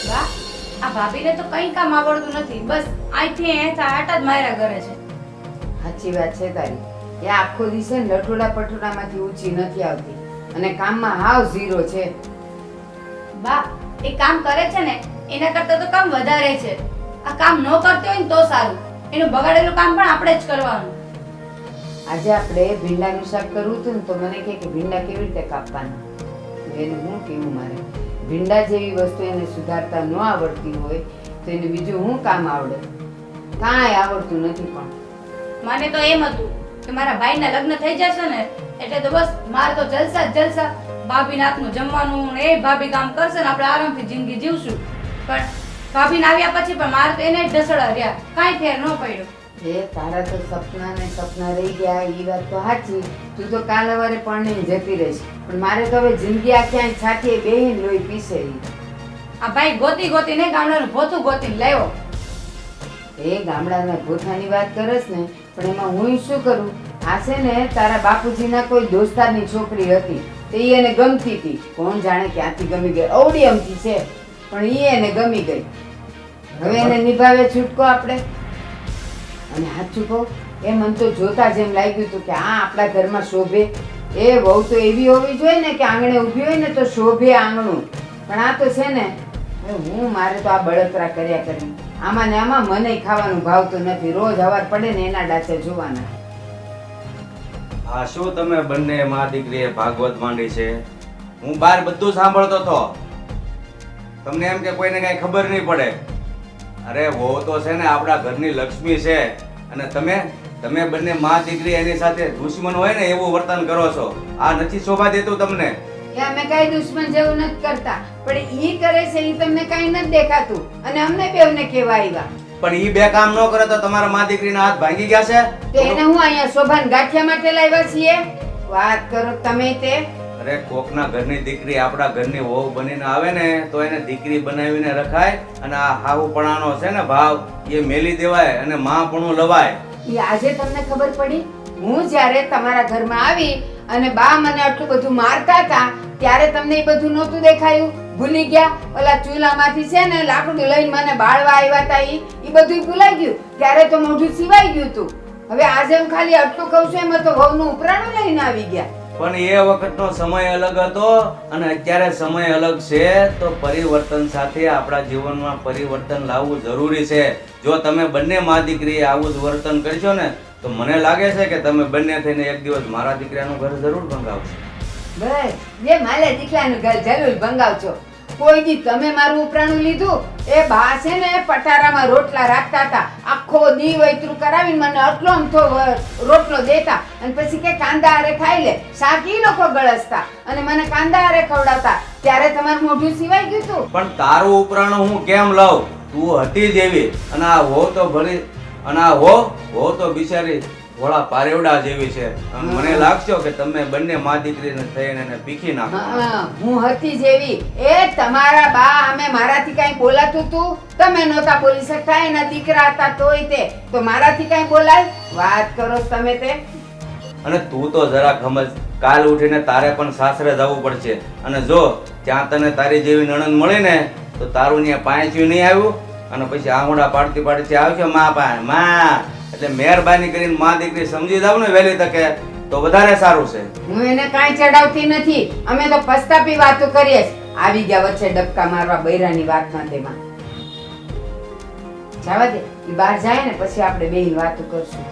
વાહ, આ ભાભીને તો કંઈ કામ આવડતું નથી. બસ અહીંથી અહીંથી આટા જ માર્યા કરે છે. સાચી વાત છે તારી. એ આખો દિવસે લટોડા પટોડામાંથી ઊંચી નથી આવતી અને કામમાં હાવ ઝીરો છે. બા, એ કામ કરે છે ને એના કરતાં તો કામ વધારે છે. આ કામ ન કરતી હોય ને તો સારું. એનું બગાડેલું કામ પણ આપણે જ કરવાનું. આજે આપણે ભીંડાનું શાક કરવું હતું ને તો મને કહે કે ભીંડા કેવી રીતે કાપવાના. એને હું કેવું મારે ભીંડા જેવી વસ્તુ એને સુધારતા ન આવડતી હોય તો એને બીજું હું કામ આવડે? કાંઈ આવડતું નથી. પણ મને તો એમ હતું કે મારા ભાઈના લગ્ન થઈ જશે ને એટલે તો બસ મારે તો જલસા જ જલસા. ભાભીના હાથનું જમવાનું એ ભાભી કામ કરશે ને આપણે આરામથી જિંદગી જીવશું. પણ ભાભીને આવ્યા પછી પણ મારે તો એને જ ઢસડા રહ્યા, કાંઈ ફેર ન પડ્યો. એ તારા તો સપના ને સપના રહી ગયા એ વાત તો સાચી. તું તો કાલ સવારે પરણીને જતી રહીશ પણ મારે તો હવે જિંદગી આ ક્યાંય છાતીએ બેહીને લોહી પીસે. આ ભાઈ ગોતી ગોતીને ગામડાનું ભોથું ગોતીને લાવ્યો. એ ગામડાના ભોથાની વાત કરસ ને પણ એમાં હું શું કરું? આ છે ને તારા બાપુજીના કોઈ દોસ્તારની છોકરી હતી તો એ એને ગમતી હતી. કોણ જાણે ક્યાંથી ગમી ગઈ. અવડી અમથી છે પણ એ એને ગમી ગઈ. હવે એને નિભાવે છૂટકો આપણે. અને સાચું કહું એ મને તો જોતા જ એમ લાગ્યું હતું કે આ આપણા ઘરમાં શોભે. એ વહુ તો એવી હોવી જોઈએ ને કે આંગણે ઊભી હોય ને તો શોભે આંગણું. પણ આ તો છે ને હું મારે તો આ બળતરા કર્યા કરી. આમાં ને આમાં મને ખાવાનું ભાવતું નથી. રોજ હવાર પડે ને એના ડાચે જોવાના. હા, શું તમે બંને માં દીકરીએ ભાગવત માંડી છે? હું બહાર બધું સાંભળતો હતો. તમને એમ કે કોઈને કઈ ખબર નહીં પડે. અરે વહુ તો છે ને આપણા ઘરની લક્ષ્મી છે અને તમે બંને માં દીકરી એની સાથે દુશ્મન હોય ને એવું વર્તન કરો છો. આ નથી શોભા દેતું તમને. એ અમે કઈ દુશ્મન જેવું નથી કરતા પણ ઈ કરે છે ઈ તમને કઈ નથી દેખાતું અને અમને બેવને કેવા આવ્યા. પણ ઈ બે કામ ન કરે તો તમારા માં દીકરીના હાથ ભાંગી ગયા છે. તો એને હું અહીંયા શોભાન ગાંઠિયા માટે લાવ્યા છીએ? વાત કરો તમે તે. અરે કોકના ઘરની દીકરી આપણા ઘરની વહુ બનીને આવે ને તો એને દીકરી બનાવીને રખાય અને આ હાહુપણાનો છે ને ભાવ એ મેલી દેવાય અને માપણું લવાય. ઈ આજે તમને ખબર પડી? હું જ્યારે તમારા ઘરમાં આવી અને બા મને આટલું બધું મારતા હતા ત્યારે તમને એ બધું નહોતું દેખાયું? ભૂલી ગયા? ઓલા ચૂલામાંથી છે ને લાકડું લઈને મને બાળવા આવ્યા હતા ઈ બધું ભૂલાઈ ગયું? ત્યારે તો મોઢું સિવાઈ ગયું હતું. હવે આજે હું ખાલી આટલું કહું છું એમાં તો વહુનું ઉપરાણું લઈને આવી ગયા. પણ એ વખતનો સમય અલગ હતો અને અત્યારે સમય અલગ છે. તો પરિવર્તન સાથે આપણા જીવનમાં પરિવર્તન લાવવું જરૂરી છે. જો તમે બંને માં દીકરીએ આવું જ વર્તન કરશો ને તો મને લાગે છે કે તમે બંને થઈને એક દિવસ મારા દીકરાનું ઘર જરૂર ભંગાવશો. બસ જે મારા દીકરાનું ઘર જરૂર ભંગાવજો. કોઈ દી તમે મારું ઉપરાણું લીધું? એ બા છે ને પટારામાં રોટલા રાખતા હતા. આખો દી વૈતરું કરાવીને મને આટલો અમથો રોટલો દેતા અને પછી કે કાંદા હારે ખાઈ લે. શાક ઈ લોકો ગળસતા અને મને કાંદા હારે ખવડાવતા. ત્યારે તમારું મોઢું સિવાઈ ગયું હતું. પણ તારું ઉપરાણું હું કેમ લઉં? તું હતી જેવી અને આ હો તો ભરી અને આ હો તો બિચારી ભોળા પારેવડા જેવી છે. મને લાગશો કે તમે બંને માં દીકરીને થઈને એને પીખી નાખો. હું હતી જેવી. એ તમારા બા અમે મારાથી કઈ બોલાતું તું? તમે નહોતા બોલી શકતા. એના દીકરા હતા તોય તે તો મારાથી કઈ બોલાય? વાત કરો તમે તે. અને તું તો જરા સમજ. કાલ ઉઠીને તારે પણ સાસરે જવું પડશે અને જો ત્યાં તને તારી જેવી નણંદ મળી ને તો તારું ત્યાં પાંચ્યું નહીં આવ્યું અને પછી આંગળા પાડતી પાડતી આવશે માં પાસે માં. એટલે મહેરબાની કરીને માં દીકરી સમજી જાવ ને વહેલી તકે તો વધારે સારું છે. હું એને કાંઈ ચડાવતી નથી. અમે તો પસ્તાપી વાતો કરીએ. આવી ગયા વચ્ચે ડબકા મારવા બૈરાની વાતમાં તેમાં. જવા દે. ઈ બહાર જાય ને પછી આપણે બેય વાતો કરશું.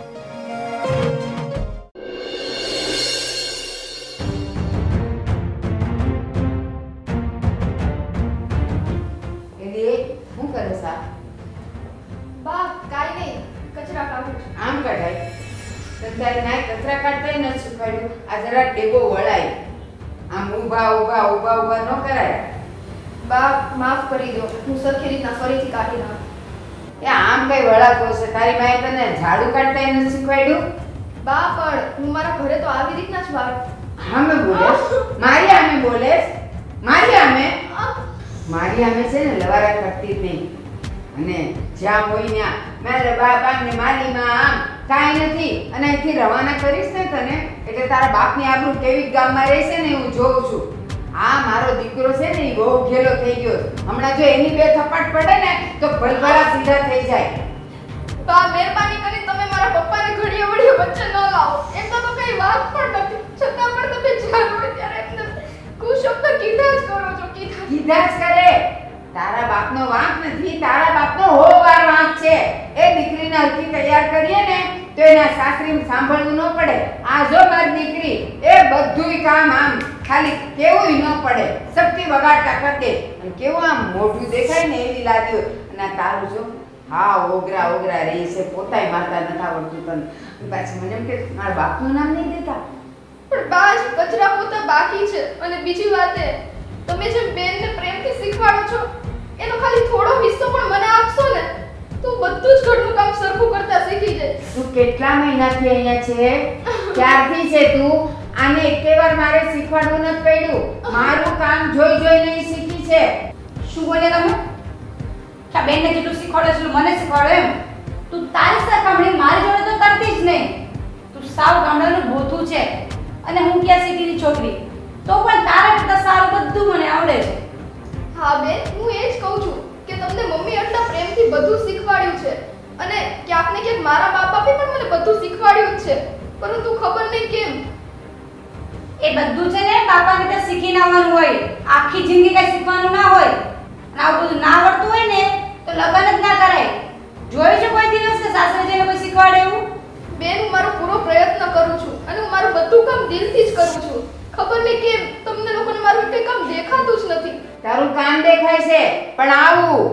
શું કરે સા? બા કાઈ નહીં, કચરા કાઢું છું. આમ કઢાય તારે ના કચરા કાઢતા નથી શીખવાડ્યું? આ જરા ડેબો વળાય. આમ ઊભા ઊભા ઊભા ઊભા ન કરાય. બા માફ કરી દો, હું સરખી રીતના ફરીથી કાઢી નાખું. એ આમ કઈ વળાતો છે? તારી માએ તને ઝાડુ કાઢતા નથી શીખવાડ્યું? બા પણ હું મારા ઘરે તો આવી રીતના જ વાર. હામે બોલેસ? મારી આમે બોલેસ? મારી આમે? મારી આમે છે ને લવારા કરતી જ નહીં. અને જ્યાં હોય ત્યાં મારા બાપા ને મારી માં આમ કાંઈ નથી. અને અહીંથી રવાના કરીશ ને તને એટલે તારા બાપની આબરૂ કેવી ગામમાં રહેશે ને હું જોઉં છું. આ મારો દીકરો છે ને એ બહુ ઘેલો થઈ ગયો છે. હમણાં જો એની બે થપ્પડ પડે ને તો ભલભલા સીધા થઈ જાય. બા મહેરબાની કરી તમે મારા પપ્પાને ઘડીએ વળીએ વચ્ચે ન લાવો. એમનો તો કઈ વાત પણ નથી, છતાં પણ તમે જ્યારે હોય ત્યારે એમને કુશબ્દ કીધા જ કરો છો, કીધા જ કરે. તારા બાપનો વાંક નથી, તારા બાપનો હોવાર વાંક છે. એ દીકરીને હરખી તૈયાર કરીએ ને તો એના સાસરીને સાંભળવું ન પડે. આ જો મારી દીકરી એ બધુંય કામ આમ ખાલી કેવુંય ન પડે, સબકી વગાડતા કરી દે અને કેવું આમ મોઢું દેખાય ને એવી લાગ્યું. અને આ તારું જો હા ઓગરા ઓગરા રહી છે, પોતાય મારતા નથી આવડતું તને. પાછી મને એમ કે મારા બાપનું નામ નહીં દેતા. પણ બા હજી કચરા પોતા બાકી છે. અને બીજી વાત એ તમે જેમ બેનને પ્રેમથી શીખવાડો છો એનો ખાલી થોડો હિસ્સો પણ મને આપશો ને તો બધું જ ઘરનું કામ સરખું કરતા શીખી જાય. તું કેટલા મહિનાથી અહીંયા છે? ક્યારથી છે તું? આને એકે વાર મારે શીખવાડવું નથી પડ્યું. મારું કામ જોઈ જોઈને ઈ શીખી છે. શું બોલ્યા તમે? કે આ બેનને જેટલું શીખવાડે છે એટલું મને શીખવાડો એમ? તું તારી સરખામણી મારી જોડે તો કરતી જ નહીં. તું સાવ ગામડાનું ભોથું છે અને હું ક્યાં સિટીની છોકરી. તો પણ તારા કરતાં સારું બધું મને આવડે છે. હા બેન, હું એ જ કહું છું કે તમને મમ્મી આટલા પ્રેમથી બધું શીખવાડ્યું છે અને ક્યાંક ને ક્યાંક મારા મા બાપે પણ મને બધું શીખવાડ્યું જ છે, પરંતુ ખબર નહીં કેમ. એ બધું છે ને બાપાને ત્યાં શીખીને આવવાનું હોય. આખી જિંદગી કઈ શીખવાનું ના હોય. અને આવું બધું ના આવડતું હોય ને તો લગ્ન જ ના કરાય. જોયું છે કોઈ દિવસ કે સાસરે જઈને કોઈ શીખવાડે એવું? બેન, હું મારો પૂરો પ્રયત્ન કરું છું અને હું મારું બધું કામ દિલથી જ કરું છું. ખબર નહીં કેમ તમને લોકોને મારું કંઈ કામ દેખાતું જ નથી. તારું કામ દેખાય છે પણ આવું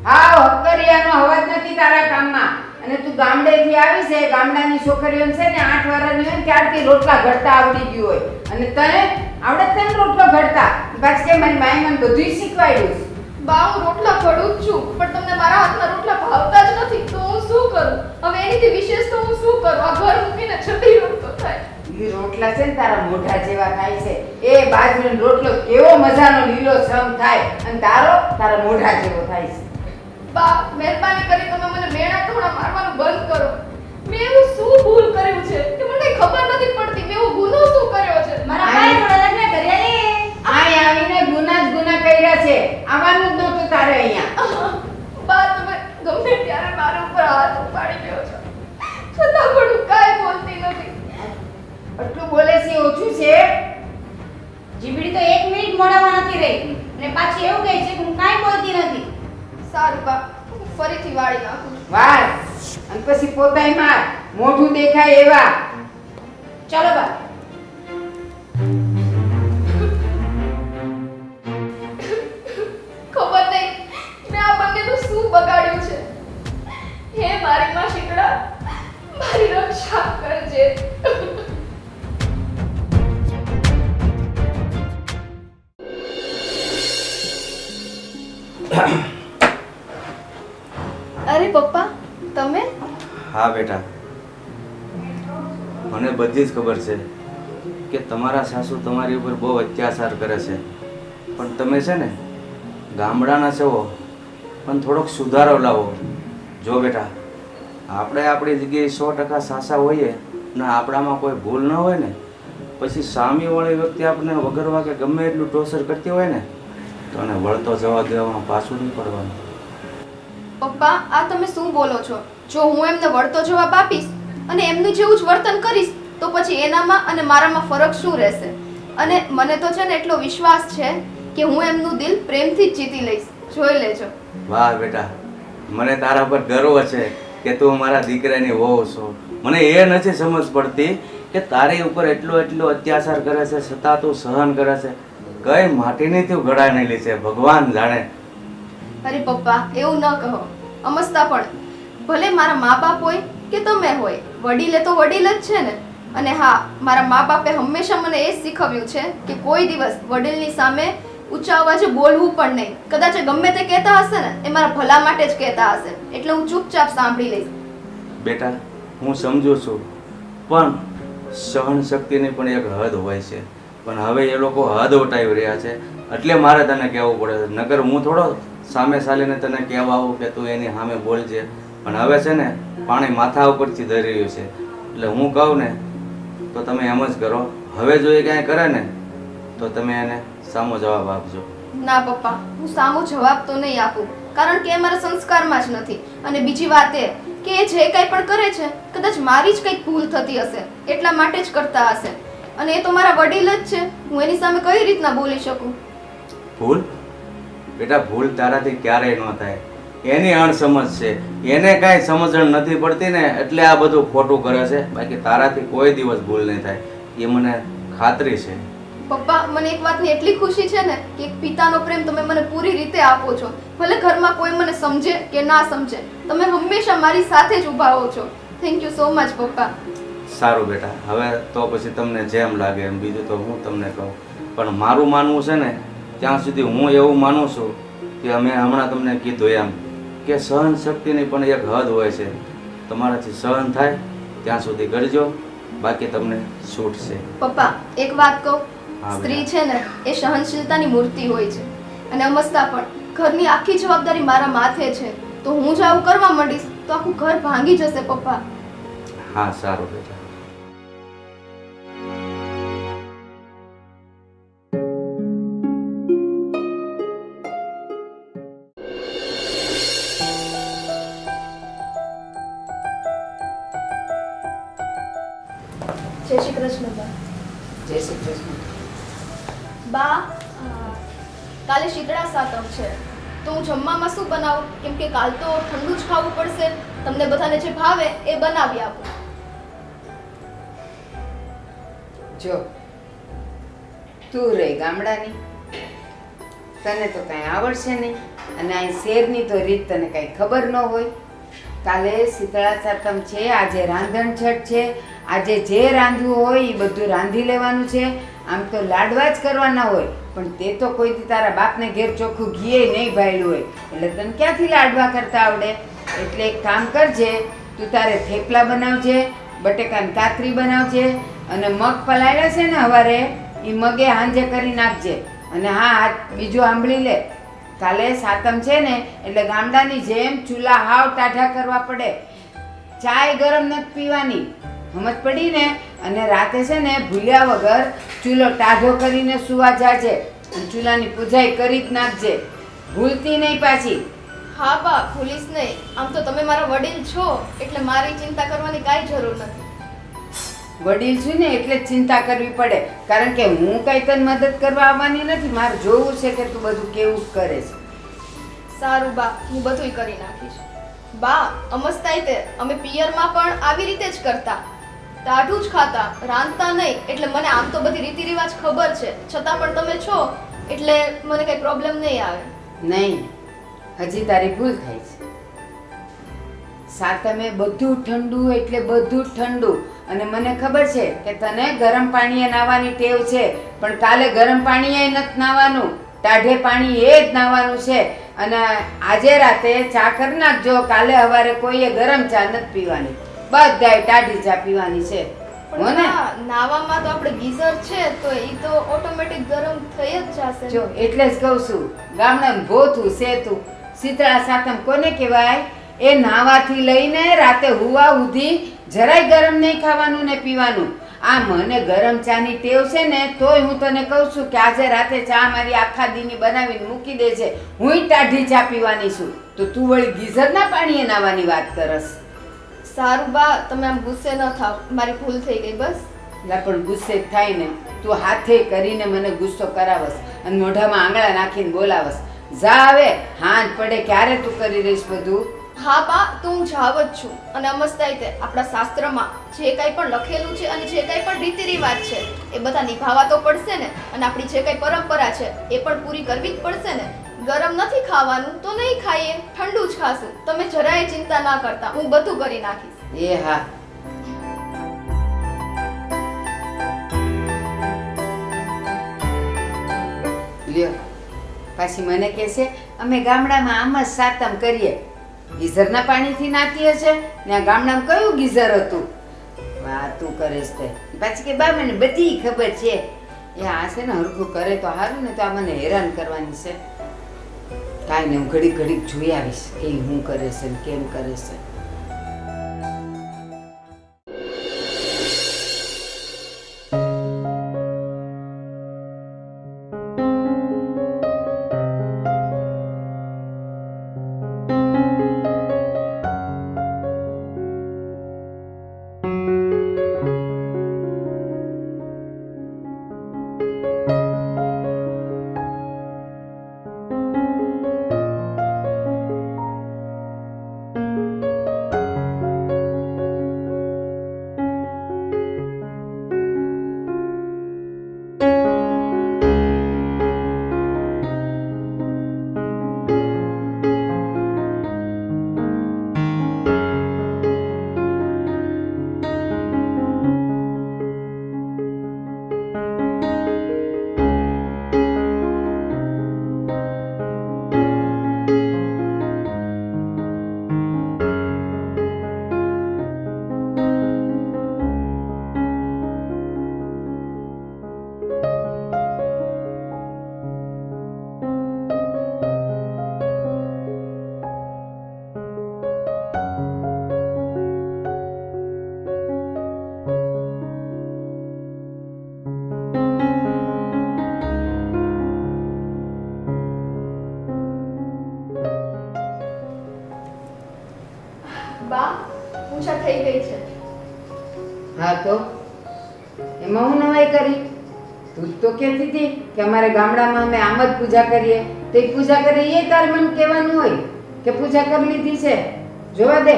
હાવ હક્કરિયાનો અવાજ નથી તારા કામમાં. અને તું ગામડેથી આવી છે, ગામડાની છોકરીઓને છે ને 8 વર્ષની હોય ને ત્યારથી રોટલા ઘડતા આવડી ગયું હોય અને તને આવડે તને રોટલો ઘડતા? પાછું કે મારી માએ મને બધુંય શીખવાડ્યું છે. બા, હું રોટલા ઘડું જ છું પણ તમને મારા હાથના રોટલા ભાવતા જ નથી તો હું શું કરું? હવે એનીથી વિશેષ તો હું શું કરું? આ ઘર મૂકીને જતી રહું તો થાય. ઈ રોટલા છે ને તારા મોઢા જેવા થાય છે. એ બાજરીનો રોટલો કેવો મજાનો લીલો છમ થાય અને તારા મોઢા જેવો થાય છે. બા, મહેરબાની કરી તમે મને મેણા ટોણા મારવાનું બંધ કરો. મેં એવું શું ભૂલ કર્યું છે કે મને ખબર નથી પડતી? મેં એવો ગુનો શું કર્યો છે? મારા ભાઈ જોડે લગ્ન કર્યા ને. આય આવીને ગુના જ ગુના કર્યા છે. આવવાનું જ નહોતું તારે અહીંયા. બા, તમે ગમે ત્યારે મારા ઉપર હાથ ઉપાડી લ્યો છો, છતાં પણ હું કાંઈ બોલતી નથી. આટલું બોલે છે ઓછું છે? જીબડી તો 1 મિનિટ મોડામાં નથી રહી અને પાછી એવું કહે છે કે હું કાંઈ બોલતી નથી. સારું બા, હું ફરીથી વાળી નાખું છું. વાર અને પછી પોતાય માર, મોઢું દેખાય એવા. ચલો બા. ખબર નહીં મેં આ બંનેનું શું બગાડ્યું છે. હે મારી માં શીતળા, મારી રક્ષા કરજે. અરે પપ્પા, તમે? હા બેટા, મને બધી જ ખબર છે કે તમારા સાસુ તમારી ઉપર બહુ અત્યાચાર કરે છે, પણ તમે છે ને ગામડાના છો પણ થોડોક સુધારો લાવો. જો બેટા, આપણે આપણી જગ્યાએ 100% સાસા હોઈએ ને આપણામાં કોઈ ભૂલ ન હોય ને પછી સામેવાળી વ્યક્તિ આપણને વગર વાગે ગમે એટલું ટોર્ચર કરતી હોય ને તો એને વળતો જવાબ દેવામાં પાછું નહીં પડવાનું. પપ્પા, આ તમે શું બોલો છો? જો હું એમને વળતો જવાબ આપીશ અને એમનું જેવું જ વર્તન કરીશ તો પછી એનામાં અને મારામાં ફરક શું રહેશે? અને મને તો છે ને એટલો વિશ્વાસ છે કે હું એમનું દિલ પ્રેમથી જ જીતી લઈશ. જોઈ લેજો. વાહ બેટા, મને તારા પર ગર્વ છે કે તું મારા દીકરાની વહુ છો. મને એ નથી સમજ પડતી કે તારી ઉપર એટલો અત્યાચાર કરે છે છતાં તું સહન કરે છે. કઈ માટીની તું ઘડાયેલી છે, ભગવાન જાણે. અરે પપ્પા, એવું ન કહો. અમસ્તા પણ ભલે મારા મા બાપ હોય કે તમે હોય, વડીલે તો વડીલ જ છે ને. અને હા, મારા મા બાપે હંમેશા મને એ જ શીખવ્યું છે કે કોઈ દિવસ વડીલની સામે ઊંચા અવાજે બોલવું પણ નહીં. કદાચ એ ગમે તે કહેતા હશે ને એ મારા ભલા માટે જ કહેતા હશે, એટલે હું ચૂપચાપ સાંભળી લઈશ. બેટા, હું સમજુ છું પણ સહન શક્તિની પણ એક હદ હોય છે, પણ હવે એ લોકો હદ વટાવી રહ્યા છે એટલે મારે તને કહેવું પડે છે. નકર હું થોડો સામે ચાલીને તને કહેવા આવું કે તું એની સામે બોલજે, પણ હવે છે ને પાણી માથા ઉપરથી દઈ રહ્યું છે એટલે હું કહું ને તો તમે એમ જ કરો. હવે જો એ કાંઈ કરે ને તો તમે એને સામો જવાબ આપજો. ના પપ્પા, હું સામો જવાબ તો નહીં આપું, કારણ કે એ મારા સંસ્કારમાં જ નથી. અને બીજી વાત એ કે એ જે કંઈ પણ કરે છે કદાચ મારી જ કંઈક ભૂલ થતી હશે એટલા માટે જ કરતા હશે. અને એ તો મારા વડીલ જ છે, હું એની સામે કઈ રીતના બોલી શકું? ભૂલ? બેટા, ભૂલ તારાથી ક્યારેય ન થાય. એની અણસમજ છે, એને કાંઈ સમજણ નથી પડતી ને એટલે આ બધું ખોટું કરે છે. બાકી તારાથી કોઈ દિવસ ભૂલ નહીં થાય, એ મને ખાતરી છે. પપ્પા, મને એક વાતની એટલી ખુશી છે ને કે એક પિતાનો પ્રેમ તમે મને પૂરી રીતે આપો છો. ભલે ઘરમાં કોઈ મને સમજે કે ના સમજે, તમે હંમેશા મારી સાથે જ ઊભા હો છો. થેન્ક યુ સો મચ પપ્પા. સારું બેટા, હવે તો પછી તમને જેમ લાગે એમ, બીજું તો હું તમને કહું. પણ મારું માનવું છે ને ત્યાં સુધી હું એવું માનું છું કે અમે હમણાં તમને કીધું એમ કે સહન શક્તિની પણ એક હદ હોય છે. તમારાથી સહન થાય ત્યાં સુધી કરજો, બાકી તમને છૂટ છે. પપ્પા, એક વાત કહું, હા, સ્ત્રી છે ને એ સહનશીલતાની મૂર્તિ હોય છે. અને અમસ્તા પણ ઘરની આખી જવાબદારી મારા માથે છે. તો હું જ આવું કરવા માંડીશ તો આખું ઘર ભાંગી જશે પપ્પા. હા, સારું બેટા. જય શ્રી કૃષ્ણ બા. જય શ્રી કૃષ્ણ. બા, કાલે શીતળા સાતમ છે તો હું જમવામાં શું બનાવું? કેમ કે કાલ તો ઠંડુ જ ખાવું પડશે. તમને બધાને જે ભાવે એ બનાવી આપું. જો તું રહી ગામડાની, તને તો કાંઈ આવડશે નહીં, અને અહીં શેરની તો રીત તને કાંઈ ખબર ન હોય. કાલે શીતળા સાતમ છે, આજે રાંધણછઠ છે, આજે જે રાંધવું હોય એ બધું રાંધી લેવાનું છે. આમ તો લાડવા જ કરવાના હોય, પણ તે તો કોઈ દી તારા બાપને ઘેર ચોખ્ખું ઘીએ નહીં ભાળ્યું હોય, એટલે તને ક્યાંથી લાડવા કરતા આવડે? એટલે એક કામ કરજે, તું તારે થેપલા બનાવજે, બટેકાની કાતરી બનાવજે, અને મગ પલાળ્યા છે ને હવારે એ મગે હાંજે કરી નાખજે. અને હા, બીજું સાંભળી લે, કાલે સાતમ છે ને એટલે ગામડાની જેમ ચૂલા હાવ ટાઢા કરવા પડે. ચાય ગરમ નથી પીવાની, સમજ પડી ને? અને રાતે છે ને ભૂલ્યા વગર ચૂલો ટાઢો કરીને સુવા જાજે, અને ચૂલાની પૂજાઈ કરી જ નાખજે, ભૂલતી નહીં પાછી. હા બા, ભૂલીશ નહીં. આમ તો તમે મારા વડીલ છો એટલે મારી ચિંતા કરવાની કાંઈ જરૂર નથી. વડીલ છું ને એટલે જ ચિંતા કરવી પડે, કારણ કે હું કઈ તને મદદ કરવા આવવાની નથી. મારે જોવું છે કે તું બધું કેવું કરે છે. સારું બા, હું બધુંય કરી નાખીશ. બા, અમસ્તાઈ તે અમે પિયરમાં પણ આવી રીતે જ કરતા, ટાઢું જ ખાતા, રાંધતા નહીં. એટલે મને આમ તો બધી રીતિ રિવાજ ખબર છે, છતાં પણ તમે છો એટલે મને કઈ પ્રોબ્લેમ નહીં આવે. નહીં, હજી તારી ભૂલ થાય છે. સાતમે બધું ઠંડુ એટલે બધું જ ઠંડુ. અને મને ખબર છે કે તને ગરમ પાણીએ નાહવાની ટેવ છે, પણ કાલે ગરમ પાણીએ નથી નાહવાનું, ટાઢે પાણી એ જ નાહવાનું છે. અને આજે રાતે ચા કરી નાખજો, કાલે સવારે કોઈએ ગરમ ચા નથી પીવાની, બધાય ટાઢી ચા પીવાની છે. હો પણ ને? બા, નાવામાં તો આપણે ગીઝર છે તો એ તો ઓટોમેટિક ગરમ થઈ જ જશે. જો એટલે જ કહું છું, ગામડામાં ભોથું સેતું. શીતળા સાતમ કોને કહેવાય? એ નાવાથી લઈને રાતે હુવા સુધી જરાય ગરમ નહીં ખાવાનું ને પીવાનું. આ મને ગરમ ચાની ટેવ છે ને તોય હું તને કહું છું કે આજે રાતે ચા મારી આખા દીની બનાવીને મૂકી દે છે. હુંય ટાઢી ચા પીવાની છું, તો તું વળી ગીઝરના પાણીએ નાવાની વાત કરસ? સારું બા, તમે આમ ગુસ્સે ન થાવ, મારી ભૂલ થઈ ગઈ બસ. લા પણ ગુસ્સે જ થાય ને, તું હાથે કરીને મને ગુસ્સો કરાવસ અને મોઢામાં આંગળા નાખીને બોલાવસ. જા હવે, હાંજ પડે ક્યારે તું કરી રહીશ બધું? હા બા, તો હું જાવ જ છું. અને અમસ્તાઈ તે આપણા શાસ્ત્રમાં જે કંઈ પણ લખેલું છે અને જે કંઈ પણ રીતિ રિવાજ છે એ બધા નિભાવવા તો પડશે ને. અને આપણી જે કંઈ પરંપરા છે એ પણ પૂરી કરવી જ પડશે ને. ગરમ નથી ખાવાનું તો નહીં ખાઈએ, ઠંડુ જ ખાશું. તમે જરાય ચિંતા ના કરતા, હું બધું કરી નાખીશ. એ હા. લ્યો, પાછી મને કહેશે અમે ગામડામાં આમ જ સાતમ કરીએ. ગીઝરના પાણીથી નાતી હશે ને આ ગામડામાં કયું ગીઝર હતું? વાતું કરેશ તે. પાછી કે બા મને બધી ખબર છે. એ આ છે ને હરખું કરે તો સારું ને, તો આ મને હેરાન કરવાની છે. કાંઈ નહીં, હું ઘડીક ઘડીક જોઈ આવીશ કે હું કરે છે ને કેમ કરે છે. બા પૂજા થઈ ગઈ છે. હા તો એમાં હું નવાઈ કરી? તું તો કહેતી હતી કે અમારે ગામડામાં અમે આમ જ પૂજા કરીએ. તો એ પૂજા કરીએ એ તાર મને કહેવાનું હોય કે પૂજા કરી લીધી છે. જોવા દે.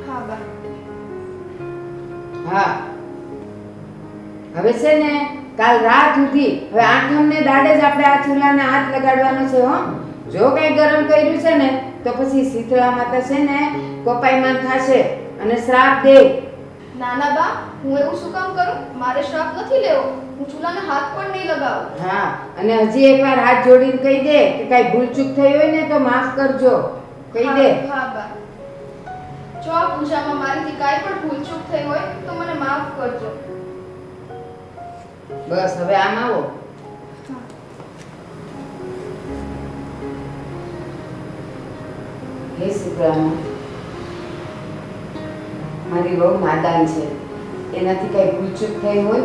હા બા. હા હવે છે ને કાલ રાત સુધી, હવે આઠમને દાડે જ આપણે આ ચૂલાને હાથ લગાડવાનો છે હો. જો કઈ ગરમ કર્યું છે ને તો પછી શીતળા માતા છે ને કોપાયમાન થશે અને શ્રાપ દે. નાના બા, હું એવું શું કામ કરું? મારે શ્રાપ નથી લેવો. હું ચૂલાને હાથ પણ નહીં લગાવું. હા, અને હજી એકવાર હાથ જોડીને કહી દે કે કઈ ભૂલચૂક થઈ હોય ને તો માફ કરજો. કહી દે. હા બા. જો આ પૂજામાં મારીથી કાંઈ પણ ભૂલચૂક થઈ હોય તો મને માફ કરજો. બસ હવે આમ આવો. હે શીતળામાં, મારી બહુ નાદાન છે. એનાથી કઈ ભૂલચૂક થઈ હોય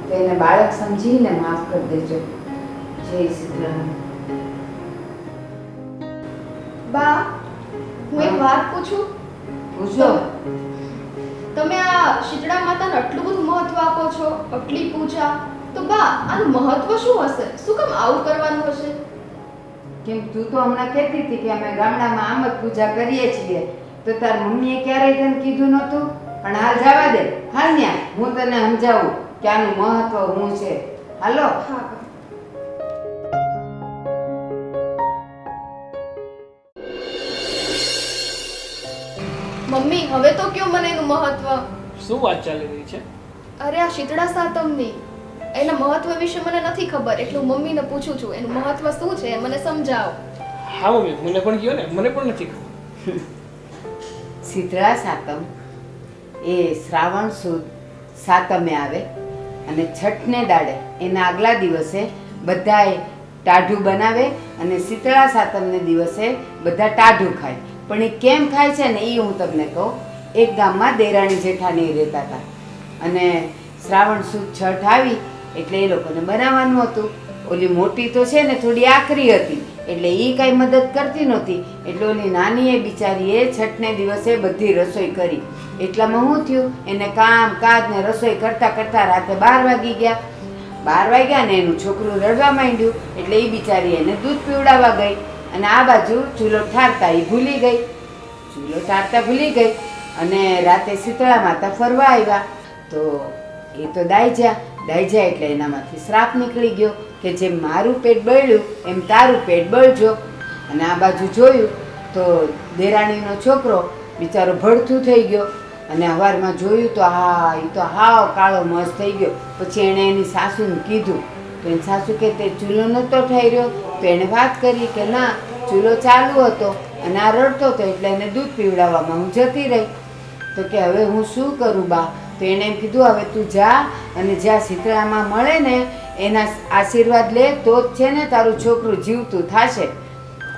તો એને બાળક સમજીને માફ કરી દેજો. જય શીતળામાં. બા, હું એક વાત પૂછું? પૂછો. તમે આ શીતળા માતાને આટલું બધું મહત્વ આપો છો, આટલી પૂજા, તો બા આનું મહત્વ શું હશે? શું કામ આવું કરવાનું હશે? કેમ તું તો હમણાં કહેતી હતી કે અમે ગામડામાં આમ જ પૂજા કરીએ છીએ, તો તાર મમ્મીએ ક્યારેય તને કીધું નહોતું? પણ હાલ જવા દે. હાલ ન્યા હું તને સમજાવું કે આનું મહત્વ શું છે. હાલો. હા બા. મમ્મી, હવે તો કયો મને એનું મહત્વ. શું વાત ચાલી રહી છે? અરે આ શીતળા સાતમની એના મહત્વ વિશે મને નથી ખબર, એટલે હું મમ્મીને પૂછું છું એનું મહત્વ શું છે, મને સમજાવો. હા મમ્મી, મને પણ કહો ને, મને પણ નથી ખબર. શીતળા સાતમ એ શ્રાવણ સુદ સાતમે આવે અને છઠને દાડે એના આગલા દિવસે બધાએ ટાઢું બનાવે અને શીતળા સાતમને દિવસે બધા ટાઢું ખાય. પણ એ કેમ ખાય છે ને એ હું તમને કહું. એક ગામમાં દેરાણી જેઠાણી રહેતા હતા અને શ્રાવણ સુદ છઠ આવી એટલે એ લોકોને બનાવવાનું હતું. ઓલી મોટી તો છે ને થોડી આકરી હતી એટલે એ કાંઈ મદદ કરતી નહોતી. એટલે ઓલી નાની એ બિચારીએ છઠને દિવસે બધી રસોઈ કરી. એટલામાં શું થયું, એને કામ કાજ ને રસોઈ કરતા કરતા રાતે 12 વાગી ગયા. 12 વાગ્યા ને એનું છોકરું રડવા માંડ્યું એટલે એ બિચારી એને દૂધ પીવડાવવા ગઈ અને આ બાજુ ચૂલો ઠારતા એ ભૂલી ગઈ. ચૂલો ઠારતા ભૂલી ગઈ અને રાતે શીતળા માતા ફરવા આવ્યા તો એ તો દાઈજા એટલે એનામાંથી શ્રાપ નીકળી ગયો કે જેમ મારું પેટ બળ્યું એમ તારું પેટ બળજો. અને આ બાજુ જોયું તો દેરાણીનો છોકરો બિચારો ભડથું થઈ ગયો અને સવારમાં જોયું તો હા એ તો હાવ કાળો મસ્ત થઈ ગયો. પછી એણે એની સાસુને કીધું તો એની સાસુ કે તે ચૂલો નહોતો ઠાર્યો? તો એણે વાત કરી કે ના, ચૂલો ચાલુ હતો અને આ રડતો હતો એટલે એને દૂધ પીવડાવવામાં હું જતી રહી. તો કે હવે હું શું કરું બા? તો એણે એમ કીધું હવે તું જા અને જ્યાં શીતળામાં મળે ને એના આશીર્વાદ લે તો જ છે ને તારું છોકરું જીવતું થશે.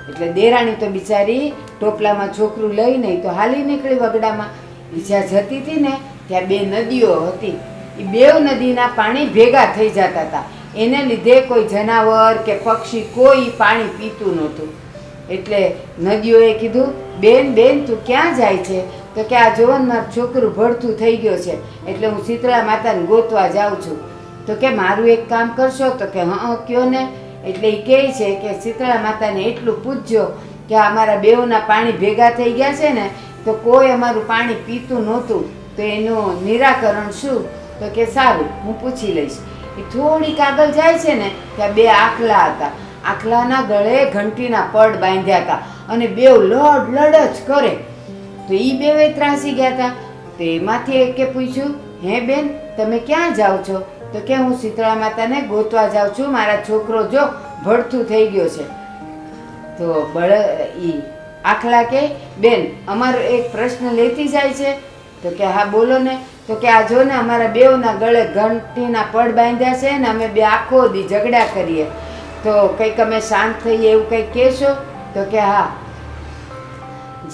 એટલે દેરાણી તો બિચારી ટોપલામાં છોકરું લઈ નહીં તો હાલી નીકળી વગડામાં. જ્યાં જતી હતી ને ત્યાં 2 નદીઓ હતી. એ 2 નદીના પાણી ભેગા થઈ જતા હતા. એને લીધે કોઈ જનાવર કે પક્ષી કોઈ પાણી પીતું નહોતું. એટલે નદીઓએ કીધું, બેન તું ક્યાં જાય છે? તો કે આ જોવન મારું છોકરું ભડથું થઈ ગયો છે એટલે હું શીતળા માતાને ગોતવા જાઉં છું. તો કે મારું એક કામ કરશો? તો કે હા કયો ને. એટલે એ કહે છે કે શીતળા માતાને એટલું પૂછજો કે અમારા બેઉના પાણી ભેગા થઈ ગયા છે ને તો કોઈ અમારું પાણી પીતું નહોતું, તો એનું નિરાકરણ શું? તો કે સારું હું પૂછી લઈશ. એ થોડીક આગળ જાય છે ને ત્યાં 2 આખલા હતા. આખલાના ગળે ઘંટીના પડ બાંધ્યા હતા અને બેઉ લડ જ કરે. તો એ બેઉએ ત્રાસી ગયા હતા. તો એમાંથી એકે પૂછ્યું, હે બેન તમે ક્યાં જાઓ છો? તો કે હું શીતળા માતાને ગોતવા જાઉં છું, મારા છોકરો જો ભડથું થઈ ગયો છે. તો આખલા કે બેન અમારો એક પ્રશ્ન લેતી જાય છે? તો કે હા બોલો ને. તો કે આ જો ને અમારા બેઉના ગળે ઘંટીના પડ બાંધ્યા છે ને અમે 2 આખો દી ઝઘડા કરીએ, તો કંઈક અમે શાંત થઈએ એવું કંઈક કહેશો? તો કે હા.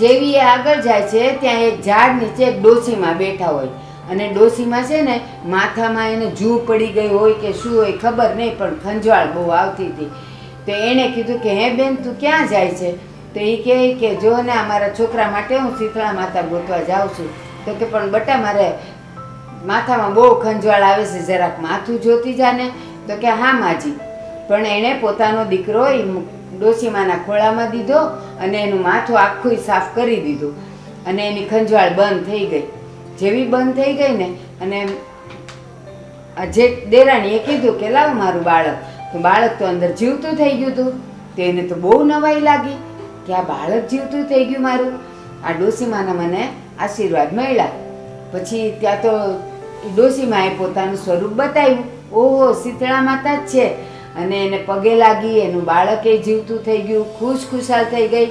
જેવી એ આગળ જાય છે ત્યાં એક ઝાડ નીચે એક ડોશીમાં બેઠા હોય અને ડોશીમાં છે ને માથામાં એને જૂ પડી ગઈ હોય કે શું હોય ખબર નહીં, પણ ખંજવાળ બહુ આવતી હતી. તો એણે કીધું કે હે બેન તું ક્યાં જાય છે? તો એ કહે કે જો ને અમારા છોકરા માટે હું શીતળા માતા ગોતવા જાઉં છું. તો કે પણ બટા મારે માથામાં બહુ ખંજવાળ આવે છે, જરાક માથું જોતી જાને. તો કે હા માજી. પણ એણે પોતાનો દીકરો એ ડોશીમાના ખોળામાં દીધો અને એનું માથું આખું સાફ કરી દીધું અને એની ખંજવાળ બંધ થઈ ગઈ. જેવી બંધ થઈ ગઈ ને અને જે દેરાણીએ કીધું કે લાવ મારું બાળક, તો બાળક તો અંદર જીવતું થઈ ગયું હતું. તો એને તો બહુ નવાઈ લાગી કે આ બાળક જીવતું થઈ ગયું મારું. આ ડોશીમાના મને આશીર્વાદ મળ્યા. પછી ત્યાં તો ડોશીમાએ પોતાનું સ્વરૂપ બતાવ્યું. ઓહો, શીતળા માતા જ છે. અને એને પગે લાગી, એનું બાળક એ જીવતું થઈ ગયું, ખુશાલ થઈ ગઈ.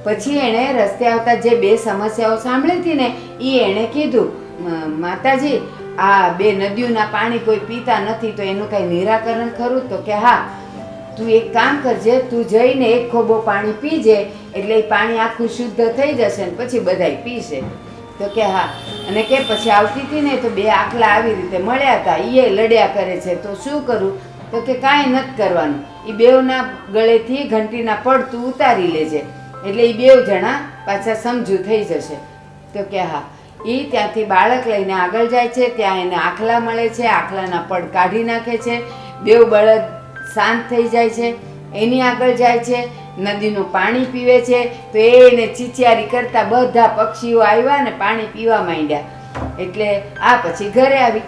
પછી એણે રસ્તે આવતા જે બે સમસ્યાઓ સાંભળી હતી ને એ એણે કીધું, માતાજી આ બે નદીઓના પાણી કોઈ પીતા નથી, તો એનું કાંઈ નિરાકરણ ખરું? તો કે હા, તું એક કામ કરજે, તું જઈને એક ખોબો પાણી પીજે, એટલે એ પાણી આખું શુદ્ધ થઈ જશે ને પછી બધાય પીશે. તો કે હા. અને કે પછી આવતી હતી ને તો બે આખલા આવી રીતે મળ્યા હતા, એ લડ્યા કરે છે, તો શું કરું? તો કે કાંઈ નથી કરવાનું, એ બેવના ગળેથી ઘંટીના પડતું ઉતારી લેજે, એટલે એ બેવ જણા પાછા સમજુ થઈ જશે. તો કે હા. એ ત્યાંથી બાળક લઈને આગળ જાય છે, ત્યાં એને આખલા મળે છે, આખલાના પડ કાઢી નાખે છે, બેવ બળદ શાંત થઈ જાય છે. એની આગળ જાય છે, નદીનું પાણી પીવે છે, તો એને ચીચિયારી કરતા બધા પક્ષીઓ આવ્યા ને પાણી પીવા માંડ્યા. એટલે આ પછી ઘરે આવી